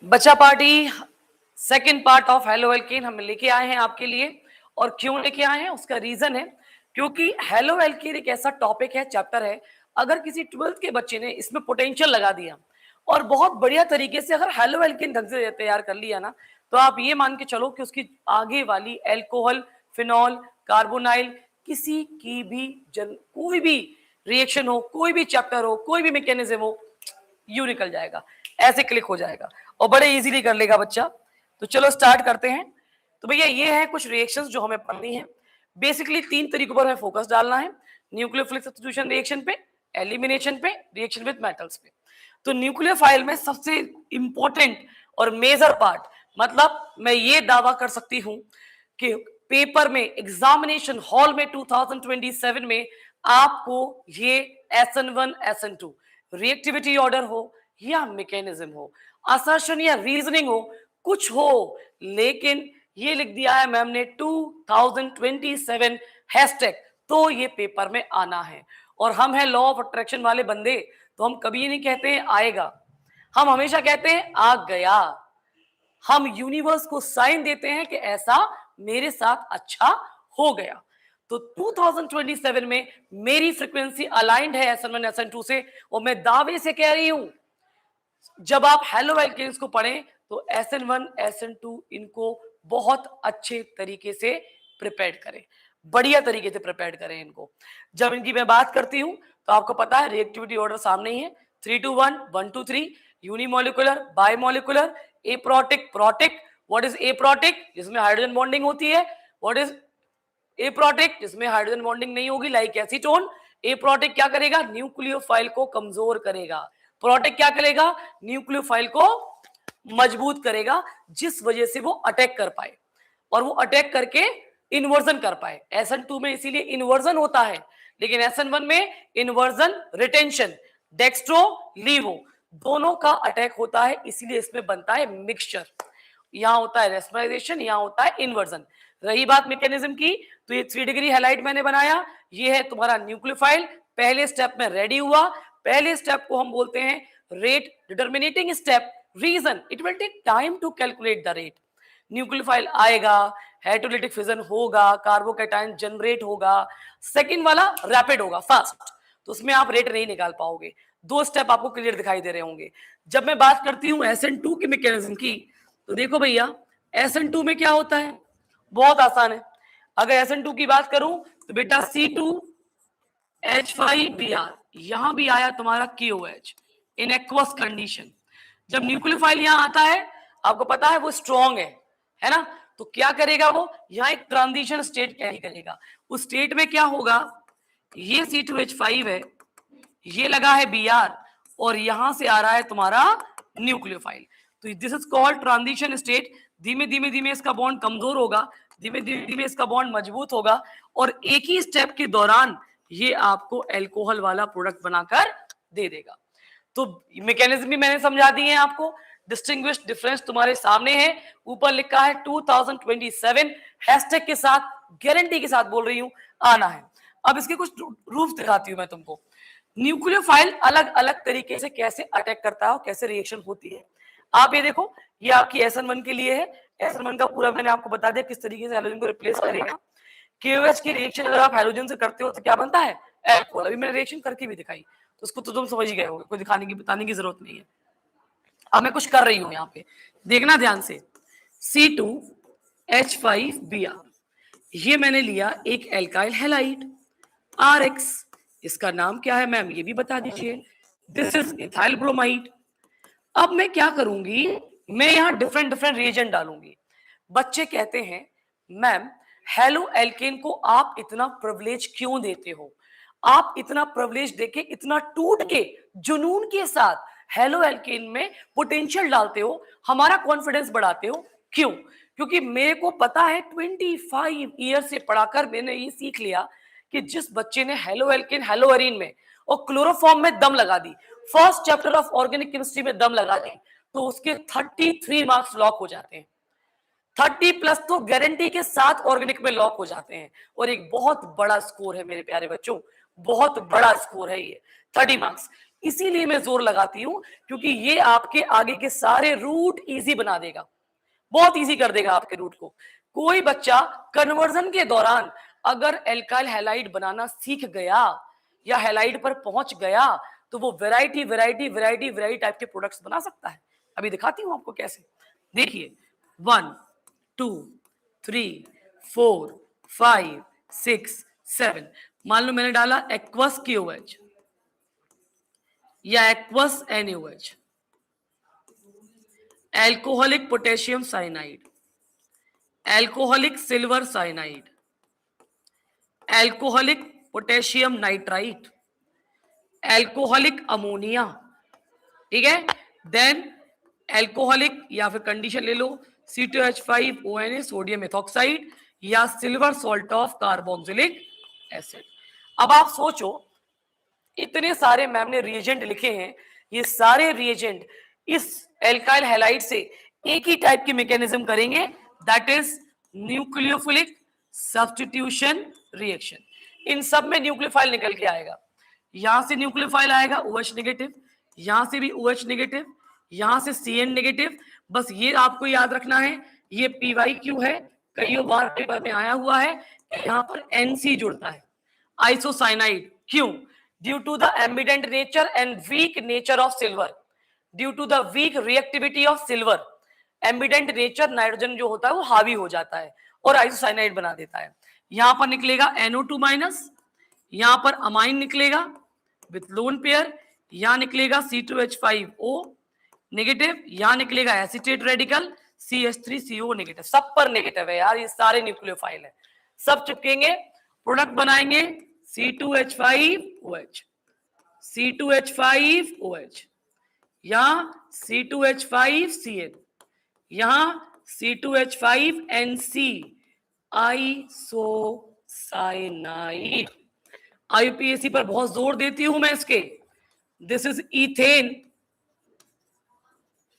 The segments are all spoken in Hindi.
बच्चा party second part of halo alkane हम लेके आए हैं आपके लिए। और क्यों लेके आए हैं उसका रीजन है क्योंकि हेलो एल्केन एक ऐसा टॉपिक है, चैप्टर है, अगर किसी 12th के बच्चे ने इसमें पोटेंशियल लगा दिया और बहुत बढ़िया तरीके से अगर हेलो एल्केन ढंग से तैयार कर लिया ना, तो आप ये मान के चलो कि उसकी आगे वाली एल्कोहल, फिनॉल, कार्बोनाइल, किसी की भी कोई भी रिएक्शन हो, कोई भी चैप्टर हो, कोई भी मैकेनिज्म हो, यू निकल जाएगा, ऐसे क्लिक हो जाएगा और बड़े इजीली कर लेगा बच्चा। तो चलो स्टार्ट करते हैं। तो भैया ये है कुछ रिएक्शंस जो हमें पढ़नी है। बेसिकली 3 तरीकों पर हमें फोकस डालना है, न्यूक्लियोफिलिक सब्स्टिट्यूशन रिएक्शन पे, एलिमिनेशन पे, रिएक्शन विद मेटल्स पे। तो न्यूक्लियोफाइल में सबसे इंपॉर्टेंट और मेजर पार्ट, मतलब मैं ये दावा कर सकती हूं कि पेपर में, एग्जामिनेशन हॉल में 2027 में आपको ये SN1 SN2 रिएक्टिविटी ऑर्डर हो या मैकेनिज्म हो, असर्शन या रीजनिंग हो, कुछ हो, लेकिन ये लिख दिया है मैम ने 2027 हैशटैग, तो ये पेपर में आना है। और हम हैं लॉ ऑफ अट्रैक्शन वाले बंदे, तो हम कभी नहीं कहते हैं आएगा, हम हमेशा कहते हैं आ गया। हम यूनिवर्स को साइन देते हैं कि ऐसा मेरे साथ अच्छा हो गया। तो 2027 में मेरी फ्रीक्वेंसी अलाइंड है SN1 SN2 से, और मैं दावे से कह रही हूं जब आप हेलो एल्केन्स को पढ़ें तो SN1 SN2 इनको बहुत अच्छे तरीके से प्रिपेयर करें, बढ़िया तरीके से प्रिपेयर करें इनको। जब इनकी मैं बात करती हूं तो आपको पता है रिएक्टिविटी ऑर्डर सामने ही है, 3 to 1, 1 to 3, unimolecular, bimolecular, aprotic, protic. What is aprotic? जिसमें हाइड्रोजन बॉन्डिंग होती है। What is aprotic? जिसमें हाइड्रोजन बॉन्डिंग नहीं होगी, लाइक एसीटोन। एप्रोटिक क्या करेगा? न्यूक्लियोफाइल को कमजोर करेगा। प्रोटिक क्या करेगा? न्यूक्लियोफाइल को मजबूत करेगा, जिस वजह से वो अटैक कर पाए और वो अटैक करके इन्वर्जन कर पाए। SN2 में इसीलिए इन्वर्जन होता है, लेकिन SN1 में इन्वर्जन, रिटेंशन, डेक्स्ट्रो, लीवो दोनों का अटैक होता है, इसीलिए इसमें बनता है मिक्सचर। यहां होता है रेस्मराइजेशन, यहां होता है इन्वर्जन। रही बात मैकेनिज्म की, तो ये 3 डिग्री हैलाइड मैंने बनाया, ये है तुम्हारा न्यूक्लियोफाइल, पहले स्टेप में रेडी हुआ। पहले स्टेप को हम बोलते हैं rate determining step. Reason, it will take time to calculate the rate. Nucleophile आएगा, हेटेरोलिटिक फिजन होगा, कार्बोकैटायन जनरेट होगा। सेकंड वाला रैपिड होगा, फास्ट, तो उसमें आप रेट नहीं निकाल पाओगे। 2 स्टेप आपको क्लियर दिखाई दे रहे होंगे। जब मैं बात करती हूं SN2 की मैकेनिज्म की, तो देखो भैया SN2 में क्या होता है, बहुत आसान है। अगर SN2 की बात करूं तो बेटा C2H5Br, यहां भी आया तुम्हारा KOH इन एक्वस कंडीशन। जब न्यूक्लियोफाइल यहां आता है, आपको पता है वो स्ट्रॉन्ग है ना, तो क्या करेगा वो, यहां एक ट्रांजिशन स्टेट कैरी करेगा। उस स्टेट में क्या होगा, ये C2H5 है, ये लगा है Br, और यहां से आ रहा है तुम्हारा न्यूक्लियोफाइल। तो this is called transition state. धीमे धीमे धीमे इसका बॉन्ड कमजोर होगा, धीमे धीमे धीमे इसका बॉन्ड मजबूत होगा, और एक ही स्टेप के दौरान ये आपको अल्कोहल वाला प्रोडक्ट बनाकर दे देगा। तो मैकेनिज्म भी मैंने समझा दिए हैं आपको, डिस्टिंग्विश डिफरेंस तुम्हारे सामने है, ऊपर लिखा है 2027 हैशटैग के साथ, गारंटी के साथ बोल रही हूं आना है। अब इसके कुछ रूप दिखाती हूं मैं तुमको। न्यूक्लियोफाइल अलग अलग तरीके से कैसे अटैक करता है और कैसे रिएक्शन होती है। आप ये देखो, ये आपकी SN1 के लिए है। SN1 का पूरा मैंने आपको बता दिया किस तरीके से हाइड्रोजन को रिप्लेस करेगा। KOH की रिएक्शन अगर आप हाइड्रोजन से करते हो तो क्या बनता है, अल्कोहल। अभी मैंने रिएक्शन करके भी दिखाई, तो उसको तो तुम समझ ही गए होगे, कोई दिखाने की बताने की जरूरत नहीं है। अब मैं कुछ कर रही हूं यहाँ पे, देखना ध्यान से। C2H5Br, ये मैंने लिया एक एल्काइल हैलाइड RX, इसका नाम क्या है मैम ये भी बता दीजिए। This is ethyl bromide. अब मैं क्या करूंगी, मैं यहाँ डिफरेंट डिफरेंट रिएजेंट डालूंगी। बच्चे कहते हैं मैम हेलो एल्केन को आप इतना प्रिविलेज क्यों देते हो, आप इतना प्रिविलेज देके, इतना टूट के, जुनून के साथ हेलो एल्केन में पोटेंशियल डालते हो, हमारा कॉन्फिडेंस बढ़ाते हो, क्यों? क्योंकि मेरे को पता है 25 ईयर से पढ़ाकर मैंने ये सीख लिया कि जिस बच्चे ने हेलो एल्केन, हेलो एरीन में और क्लोरोफॉर्म में दम लगा दी, first chapter of organic chemistry में दम लगा दी, तो उसके 33 मार्क्स लॉक हो जाते हैं। 30+ तो गारंटी के साथ ऑर्गेनिक में लॉक हो जाते हैं, और एक बहुत बड़ा स्कोर है मेरे प्यारे बच्चों, बहुत बड़ा स्कोर है ये 30 मार्क्स। इसीलिए मैं जोर लगाती हूं, क्योंकि ये आपके आगे के सारे रूट इजी बना देगा, बहुत इजी कर देगा आपके रूट को। कोई बच्चा कन्वर्जन के दौरान अगर एल्काइल हैलाइड बनाना सीख गया या हैलाइड पर पहुंच गया तो वो variety variety variety variety type के प्रोडक्ट्स बना सकता है। अभी दिखाती हूं आपको कैसे। देखिए 1 2 3 4 5 6 7, मान लो मैंने डाला एक्वस KOH या aqueous NaOH, alcoholic potassium cyanide, alcoholic silver cyanide, alcoholic potassium nitrite, alcoholic ammonia, ठीक है। देन एल्कोहलिक या फिर कंडीशन ले लो C2H5ONA सोडियम मेथॉक्साइड या silver salt of carboxylic acid. अब आप सोचो इतने सारे मैम ने रिएजेंट लिखे हैं, ये सारे रिएजेंट इस एल्काइल हैलाइड से एक ही टाइप की मैकेनिज्म करेंगे, that is nucleophilic substitution reaction. इन सब में न्यूक्लियोफाइल निकल के आएगा, यहां से न्यूक्लियोफाइल आएगा OH नेगेटिव, यहां से भी OH नेगेटिव, यहां से CN नेगेटिव। बस ये आपको याद रखना है, ये PYQ है, कई बार पेपर में आया हुआ है, यहां पर NC जुड़ता है, आइसोसाइनाइड। क्यों? Due to the ambident nature and weak nature of silver, due to the weak reactivity of silver. Ambident nature nitrogen जो होता है वो हावी हो जाता है और आइसोसाइनाइड बना देता है। यहां पर निकलेगा NO2 माइनस, यहां पर अमाइन निकलेगा विथ लोन पेयर, यहां निकलेगा C2H5O नेगेटिव, यहां निकलेगा एसिटेट रेडिकल CH3CO नेगेटिव। सब पर नेगेटिव है यार, ये सारे न्यूक्लियोफाइल है, सब चिपकेंगे, प्रोडक्ट बनाएंगे C2H5OH, C2H5OH, यहां C2H5CN, यहां C2H5NC, आइसोसाइनाइड। IUPAC पर बहुत जोर देती हूं मैं इसके, दिस इज इथेन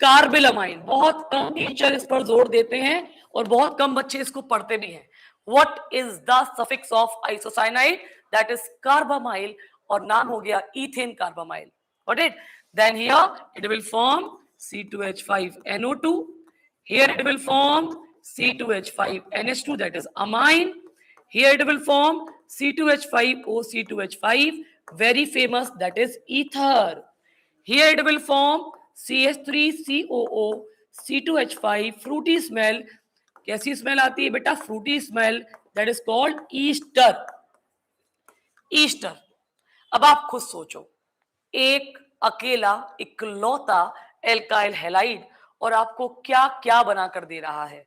कार्बिलमाइन। बहुत कम टीचर इस पर जोर देते हैं और बहुत कम बच्चे इसको पढ़ते भी हैं। What is the suffix of isocyanide? That is carbamyl, और नाम हो गया ethane carbamyl. Got it? Then here it will form C2H5NO2. Here it will form C2H5NH2, that is amine. Here it will form C2H5O, C2H5, very famous, that is ether. Here it will form CH3COO, C2H5, fruity smell. कैसी स्मेल आती है बेटा? Frooti smell, that is called Easter. Easter. अब आप खुद सोचो, एक अकेला इकलौता एल्काइल हैलाइड और आपको क्या क्या बनाकर दे रहा है?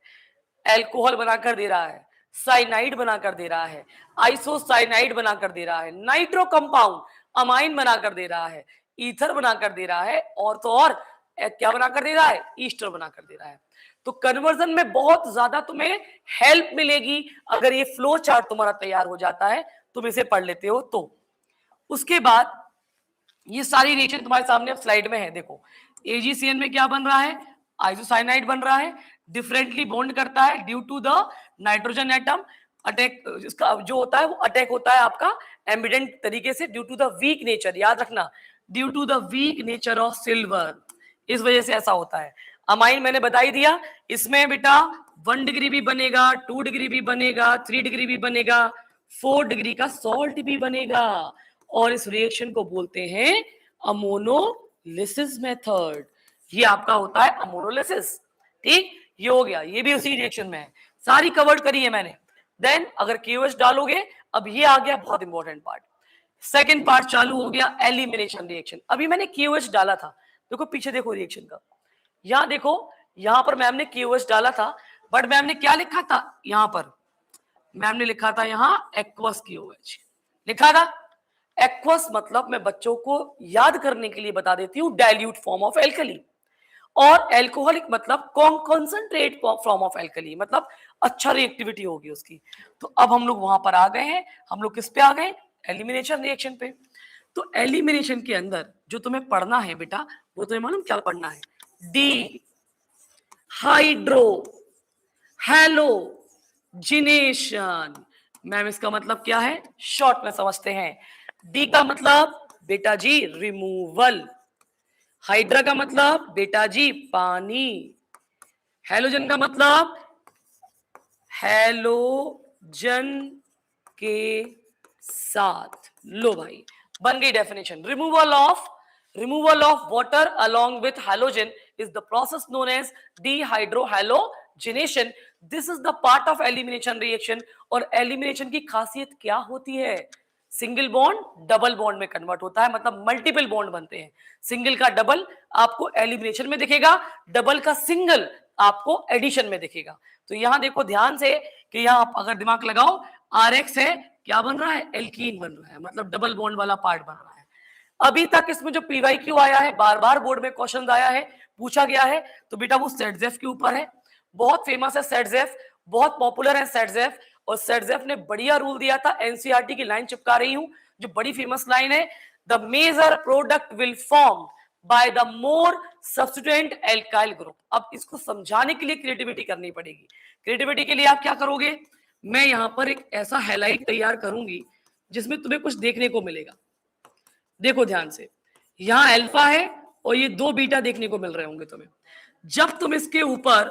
एल्कोहल बनाकर दे रहा है, साइनाइड बनाकर दे रहा है, आइसोसाइनाइड बनाकर दे रहा है, नाइट्रो कंपाउंड अमाइन बनाकर दे रहा है, ईथर बनाकर दे रहा है, और तो और क्या बनाकर दे रहा है? ईस्टर बनाकर दे रहा है। तो कन्वर्जन में बहुत ज्यादा तुम्हें हेल्प मिलेगी अगर ये फ्लो चार्ट तुम्हारा तैयार हो जाता है, तुम इसे पढ़ लेते हो तो। उसके बाद ये सारी रिएक्शन तुम्हारे सामने स्लाइड में है, देखो AgCN में क्या बन रहा है? आइसोसाइनाइड बन रहा है, डिफरेंटली बॉन्ड करता है due to the nitrogen atom attack. इसका जो होता है वो अटैक होता है आपका एम्बिडेंट तरीके से, due to the weak nature, याद रखना, due to the weak nature of silver, इस वजह से ऐसा होता है। अमाइन मैंने बता ही दिया, इसमें बेटा 1 डिग्री भी बनेगा, 2 डिग्री भी बनेगा, 3 डिग्री भी बनेगा, 4 डिग्री का सॉल्ट भी बनेगा, और इस रिएक्शन को बोलते हैं अमोनोलिसिस मेथड। ये आपका होता है अमोनोलिसिस, ठीक। ये हो गया, ये भी उसी रिएक्शन में है, सारी कवर्ड करी है मैंने। देन अगर KOH डालोगे, अब ये आ गया बहुत इंपॉर्टेंट पार्ट, सेकेंड पार्ट चालू हो गया, एलिमिनेशन रिएक्शन। अभी मैंने KOH डाला था, देखो पीछे देखो रिएक्शन का, यहां देखो, यहां पर मैम ने KOH डाला था, बट मैम ने क्या लिखा था? यहां पर मैम ने लिखा था यहां एक्वस KOH लिखा था। एक्वस मतलब मैं बच्चों को याद करने के लिए बता देती हूं, डाइल्यूट फॉर्म ऑफ एल्कली, और एल्कोहलिक मतलब कॉन्सेंट्रेट फॉर्म ऑफ एल्कली, मतलब अच्छा रिएक्टिविटी होगी उसकी। तो अब हम लोग वहां पर आ गए हैं, हम लोग किस पे आ गए? एलिमिनेशन रिएक्शन पे। तो एलिमिनेशन के अंदर जो तुम्हें पढ़ना है बेटा, वो तुम्हें मालूम क्या पढ़ना है? D hydro halogenation. मैम इसका मतलब क्या है? शॉर्ट में समझते हैं। डी का मतलब बेटा जी रिमूवल। हाइड्रा का मतलब बेटा जी पानी। हैलोजन का मतलब हैलोजन के साथ। लो भाई, बन गई definition. Removal of water along with halogen is the process known as dehydrohalogenation. This is the part of elimination reaction. और एलिमिनेशन की खासियत क्या होती है? सिंगल बॉन्ड डबल बॉन्ड में कन्वर्ट होता है, मतलब मल्टीपल बॉन्ड बनते हैं। सिंगल का डबल आपको एलिमिनेशन में दिखेगा, डबल का सिंगल आपको एडिशन में दिखेगा। तो यहां देखो ध्यान से कि यहां आप अगर दिमाग लगाओ, RX है, क्या बन रहा है? एल्कीन बन रहा है, मतलब डबल बॉन्ड वाला पार्ट बन रहा है। अभी तक इसमें जो PYQ आया है, बार बार बोर्ड में क्वेश्चन आया है, पूछा गया है, तो बेटा वो सेटजेफ के ऊपर है। बहुत फेमस है सेटजेफ, बहुत पॉपुलर है सेटजेफ। और सेटजेफ ने बढ़िया रूल दिया था। एनसीईआरटी की लाइन चिपका रही हूं, जो बड़ी फेमस लाइन है, the major product will form by the more substituent alkyl group. अब इसको समझाने के लिए क्रिएटिविटी करनी पड़ेगी। क्रिएटिविटी के लिए आप क्या करोगे? मैं यहां पर एक ऐसा हाईलाइट तैयार करूंगी जिसमें तुम्हें कुछ देखने को मिलेगा। देखो ध्यान से, यहां अल्फा है और ये दो बीटा देखने को मिल रहे होंगे तुम्हें। जब तुम इसके ऊपर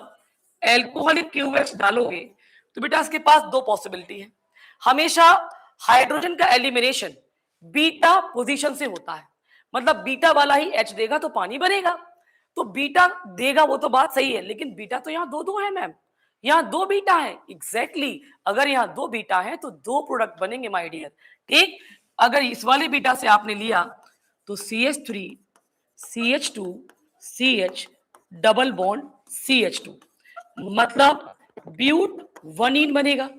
एल्कोहलिक QH डालोगे तो बेटा इसके पास दो पॉसिबिलिटी है। हमेशा हाइड्रोजन का एलिमिनेशन बीटा पोजीशन से होता है, मतलब बीटा वाला ही H देगा तो पानी बनेगा। तो बीटा देगा वो तो बात सही है, लेकिन बीटा तो यहां दो दो है मैम, यहां दो बीटा है। एग्जैक्टली अगर यहां दो बीटा है तो दो प्रोडक्ट बनेंगे माय डियर। ठीक, अगर इस वाले बीटा से आपने लिया तो CH3 CH2 CH double bond CH2, मतलब ब्यूट वनीन बनेगा।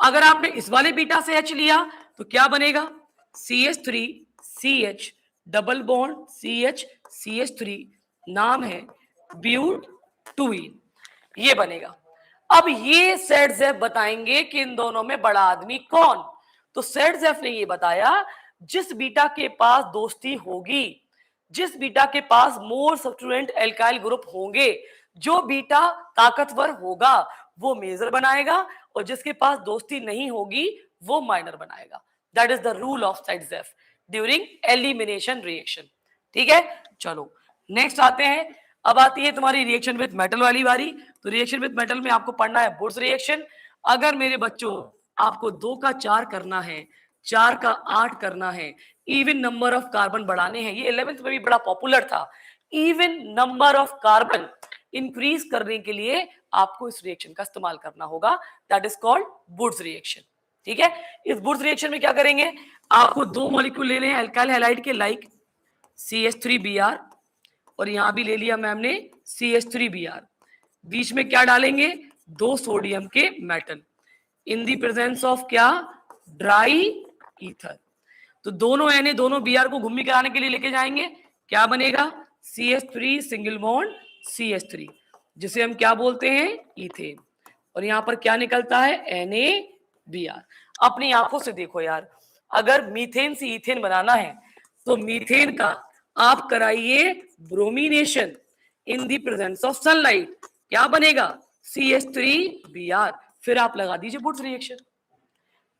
अगर आपने इस वाले बीटा से H लिया तो क्या बनेगा? CH3 CH double bond CH CH3, नाम है ब्यूट टूइन, ये बनेगा। अब ये सेटजेफ बताएंगे कि इन दोनों में बड़ा आदमी कौन। तो सेटजेफ ने ये बताया, जिस बीटा के पास दोस्ती होगी, जिस बीटा के पास मोर सब्स्टिट्यूएंट एल्काइल ग्रुप होंगे, जो बीटा ताकतवर होगा वो मेजर बनाएगा, और जिसके पास दोस्ती नहीं होगी वो माइनर बनाएगा। That is the rule of सेटजेफ during elimination reaction. ठीक है, चलो नेक्स्ट आते हैं। अब आती है तुम्हारी रिएक्शन विद मेटल वाली बारी। तो रिएक्शन विद मेटल में आपको पढ़ना है वुड्स रिएक्शन। अगर मेरे बच्चों आपको 2 का 4 करना है, 4 का 8 करना है, इवन नंबर ऑफ कार्बन बढ़ाने हैं, ये 11th में भी बड़ा पॉपुलर था। Even number of carbon increase करने के लिए आपको इस रिएक्शन का इस्तेमाल करना होगा, that is called Wurtz reaction. ठीक है, इस वुड्स रिएक्शन में क्या करेंगे, आपको दो मॉलिक्यूल लेने हैं अल्काइल हैलाइड के, लाइक CH3Br, और यहां भी ले लिया मैम ने CH3Br। बीच में क्या डालेंगे? 2 सोडियम के metal in the presence of क्या? Dry ether. तो दोनों Na दोनों Br को घुम्मी कराने के लिए लेके जाएंगे, क्या बनेगा? CH3 सिंगल बॉन्ड CH3, जिसे हम क्या बोलते हैं? ईथेन। और यहां पर क्या निकलता है? NaBr। अपनी आंखों से देखो यार, अगर मीथेन से ईथेन बनाना है तो मीथेन का आप कराइए bromination in the presence of sunlight, क्या बनेगा? CH3Br। फिर आप लगा दीजिए वुड्स रिएक्शन।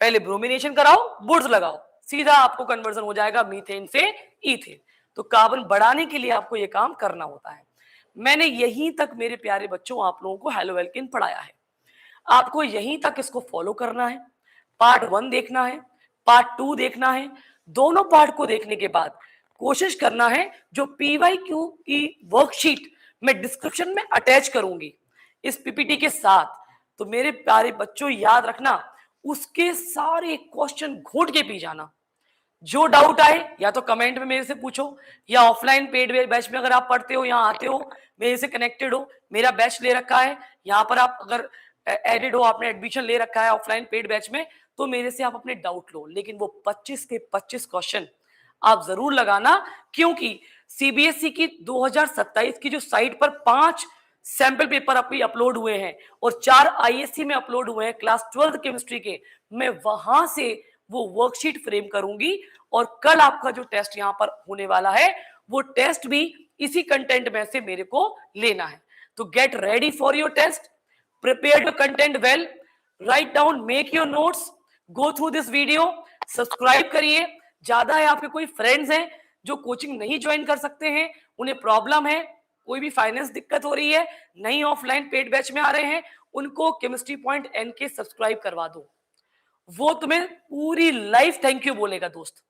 पहले ब्रोमिनेशन कराओ, वुड्स लगाओ, सीधा आपको कन्वर्जन हो जाएगा मीथेन से ईथेन। तो कार्बन बढ़ाने के लिए आपको यह काम करना होता है। मैंने यहीं तक मेरे प्यारे बच्चों आप लोगों को हेलोएल्केन पढ़ाया है, आपको यहीं तक इसको फॉलो करना है। पार्ट 1 देखना है, पार्ट 2 देखना है। दोनों पार्ट को देखने के बाद कोशिश करना है, जो PYQ की वर्कशीट मैं डिस्क्रिप्शन में अटैच करूंगी इस PPT के साथ, तो मेरे प्यारे बच्चों याद रखना, उसके सारे क्वेश्चन घोट के पी जाना। जो डाउट आए या तो कमेंट में मेरे से पूछो, या ऑफलाइन पेड बैच में अगर आप पढ़ते हो, यहाँ आते हो, मेरे से कनेक्टेड हो, मेरा बैच ले रखा है, यहाँ पर आप अगर एडेड हो, आपने एडमिशन ले रखा है ऑफलाइन पेड बैच में, तो मेरे से आप अपने डाउट लो। लेकिन वो 25 के 25 क्वेश्चन आप जरूर लगाना, क्योंकि CBSE की 2027 की जो साइट पर 5 सैंपल पेपर अभी अपलोड हुए हैं और 4 ISC में अपलोड हुए हैं क्लास 12 केमिस्ट्री के, मैं वहां से वो वर्कशीट फ्रेम करूंगी। और कल आपका जो टेस्ट यहां पर होने वाला है, वो टेस्ट भी इसी कंटेंट में से मेरे को लेना है। तो get ready for your test, prepare your content well, write down, make your notes, go through this video, subscribe करिए, ज्यादा है आपके कोई फ्रेंड्स हैं जो कोचिंग नहीं ज्वाइन कर सकते हैं, उन्हें प्रॉब्लम है, कोई भी फाइनेंस दिक्कत हो रही है, नहीं ऑफलाइन पेड बैच में आ रहे हैं, उनको केमिस्ट्री पॉइंट एन के सब्सक्राइब करवा दो। वो तुम्हें पूरी लाइफ थैंक यू बोलेगा दोस्त,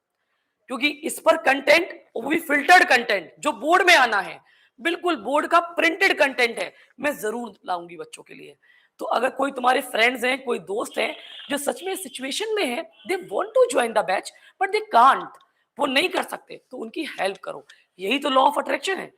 क्योंकि इस पर कंटेंट, वो भी फिल्टर्ड कंटेंट जो बोर्ड में आना है, बिल्कुल बोर्ड का प्रिंटेड कंटेंट है, मैं जरूर लाऊंगी बच्चों के लिए। तो अगर कोई तुम्हारे फ्रेंड्स हैं, कोई दोस्त हैं जो सच में सिचुएशन में है, they want to join the batch but they can't, वो नहीं कर सकते, तो उनकी हेल्प करो। यही तो लॉ ऑफ अट्रैक्शन है।